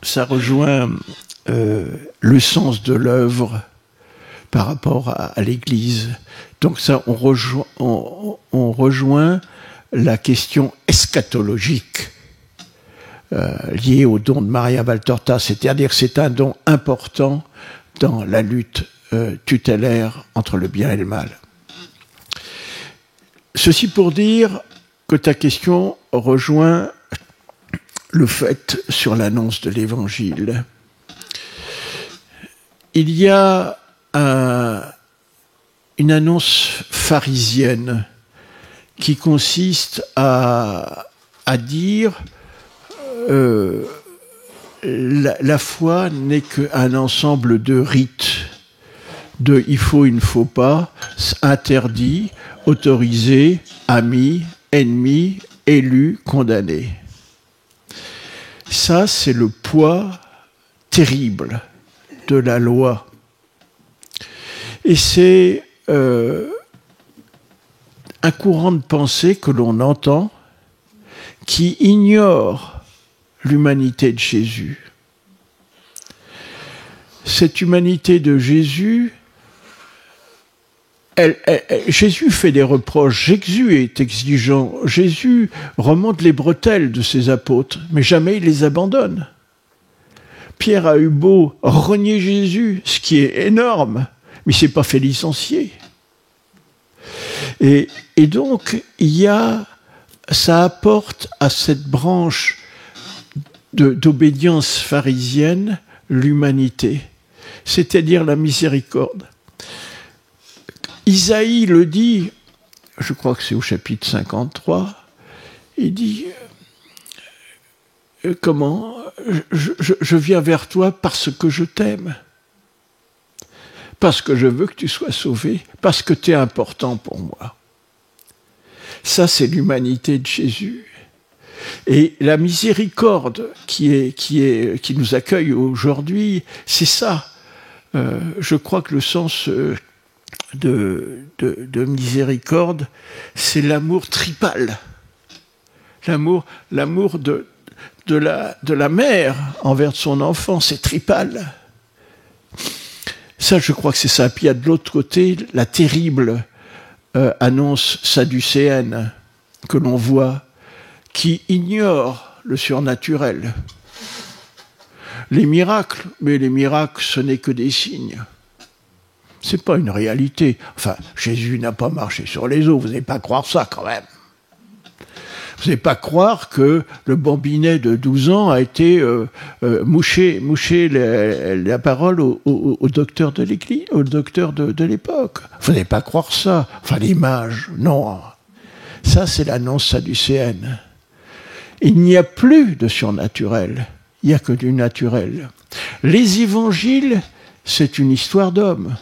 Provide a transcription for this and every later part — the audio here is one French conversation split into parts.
ça rejoint le sens de l'œuvre par rapport à l'Église. Donc ça, on rejoint la question eschatologique liée au don de Maria Valtorta, c'est-à-dire que c'est un don important dans la lutte tutélaire entre le bien et le mal. Ceci pour dire que ta question rejoint le fait sur l'annonce de l'Évangile. Il y a une annonce pharisienne qui consiste à dire la foi n'est qu'un ensemble de rites, de il faut, il ne faut pas, interdit, autorisé, ami, ennemi, élu, condamné. Ça, c'est le poids terrible de la loi. Et c'est un courant de pensée que l'on entend qui ignore l'humanité de Jésus. Cette humanité de Jésus, Jésus fait des reproches, Jésus est exigeant, Jésus remonte les bretelles de ses apôtres, mais jamais il les abandonne. Pierre a eu beau renier Jésus, ce qui est énorme, mais il ne s'est pas fait licencier. Et donc, ça apporte à cette branche d'obédience pharisienne l'humanité, c'est-à-dire la miséricorde. Isaïe le dit, je crois que c'est au chapitre 53, il dit comment je viens vers toi parce que je t'aime, parce que je veux que tu sois sauvé, parce que tu es important pour moi. Ça, c'est l'humanité de Jésus. Et la miséricorde qui nous accueille aujourd'hui, c'est ça. Je crois que le sens de miséricorde, c'est l'amour tripal. L'amour de la mère envers son enfant, c'est tripal. Ça, je crois que c'est ça. Puis il y a de l'autre côté la terrible annonce sadducéenne que l'on voit, qui ignore le surnaturel. Les miracles, mais les miracles, ce n'est que des signes. C'est pas une réalité. Enfin, Jésus n'a pas marché sur les eaux, vous n'allez pas croire ça quand même. Vous n'allez pas croire que le bambinet de 12 ans a été mouché la parole au docteur de l'Église, au docteur de l'époque. Vous n'allez pas croire ça. Enfin, l'image, non. Ça, c'est l'annonce sadducéenne. Il n'y a plus de surnaturel, il n'y a que du naturel. Les évangiles, c'est une histoire d'hommes.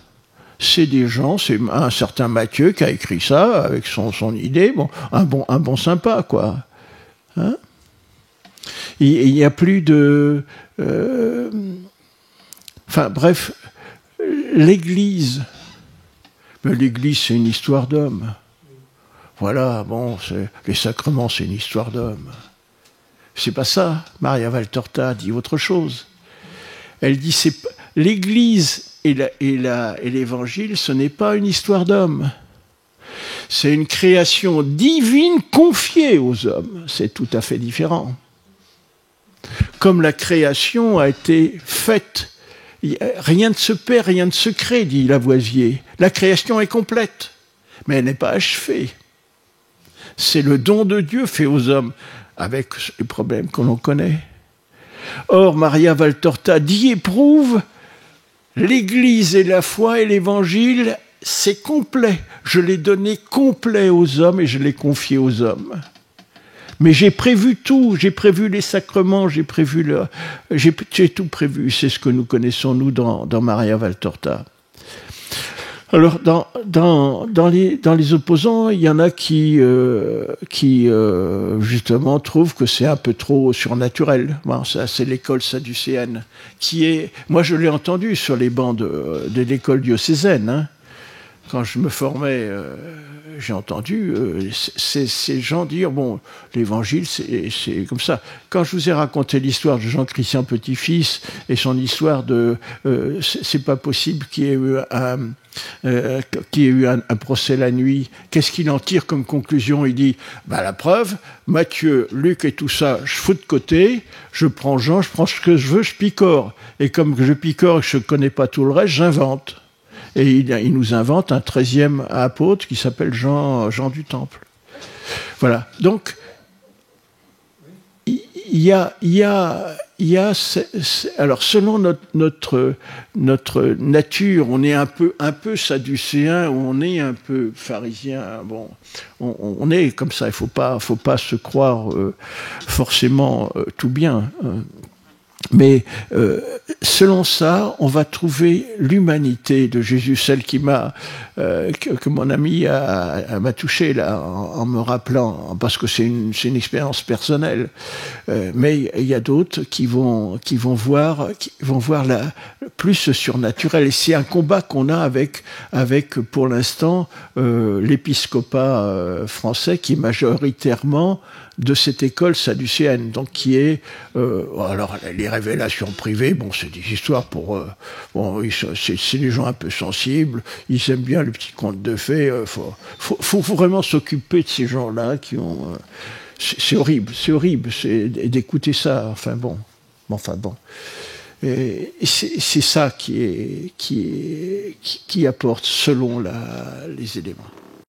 C'est des gens, c'est un certain Matthieu qui a écrit ça avec son idée, bon, un bon sympa, quoi. Hein? Il n'y a plus de... Enfin, bref, l'Église. Mais l'Église, c'est une histoire d'hommes. Voilà, bon, les sacrements, c'est une histoire d'hommes. C'est pas ça. Maria Valtorta dit autre chose. Elle dit, l'Église et l'Évangile, ce n'est pas une histoire d'hommes. C'est une création divine confiée aux hommes. C'est tout à fait différent. Comme la création a été faite, rien ne se perd, rien ne se crée, dit Lavoisier. La création est complète, mais elle n'est pas achevée. C'est le don de Dieu fait aux hommes, avec les problèmes que l'on connaît. Or, Maria Valtorta dit et prouve, l'Église et la foi et l'Évangile, c'est complet. Je l'ai donné complet aux hommes et je l'ai confié aux hommes. Mais j'ai prévu tout, j'ai prévu les sacrements, j'ai tout prévu. C'est ce que nous connaissons, nous, dans Maria Valtorta. Alors, dans les opposants, il y en a qui justement trouvent que c'est un peu trop surnaturel. Bon, ça, c'est l'école sadducéenne, qui est... Moi, je l'ai entendu sur les bancs de l'école diocésaine. Hein. quand je me formais, j'ai entendu ces gens dire, bon, l'évangile, c'est comme ça. Quand je vous ai raconté l'histoire de Jean-Christian Petit-Fils et son histoire de c'est pas possible qu'il y ait eu un procès la nuit, qu'est-ce qu'il en tire comme conclusion? Il dit, bah, la preuve, Matthieu, Luc et tout ça, je fous de côté, je prends Jean, je prends ce que je veux, je picore. Et comme je picore et que je ne connais pas tout le reste, j'invente. Et il nous invente un 13e apôtre qui s'appelle Jean du Temple. Voilà. Donc, il y a alors selon notre nature, on est un peu sadducéen, ou on est un peu pharisien. Bon, on est comme ça. Il faut pas se croire forcément tout bien. Mais selon ça, on va trouver l'humanité de Jésus, celle qui que mon ami m'a touché là en me rappelant, parce que c'est une expérience personnelle. Mais il y a d'autres qui vont voir plus surnaturel. Et c'est un combat qu'on a avec pour l'instant l'épiscopat français, qui est majoritairement de cette école sadducéenne, donc qui est alors les révélations privées, bon, c'est des histoires pour c'est des gens un peu sensibles, ils aiment bien le petit conte de fées, faut vraiment s'occuper de ces gens-là qui ont c'est horrible c'est d'écouter ça, enfin bon. Et c'est ça qui apporte selon les éléments.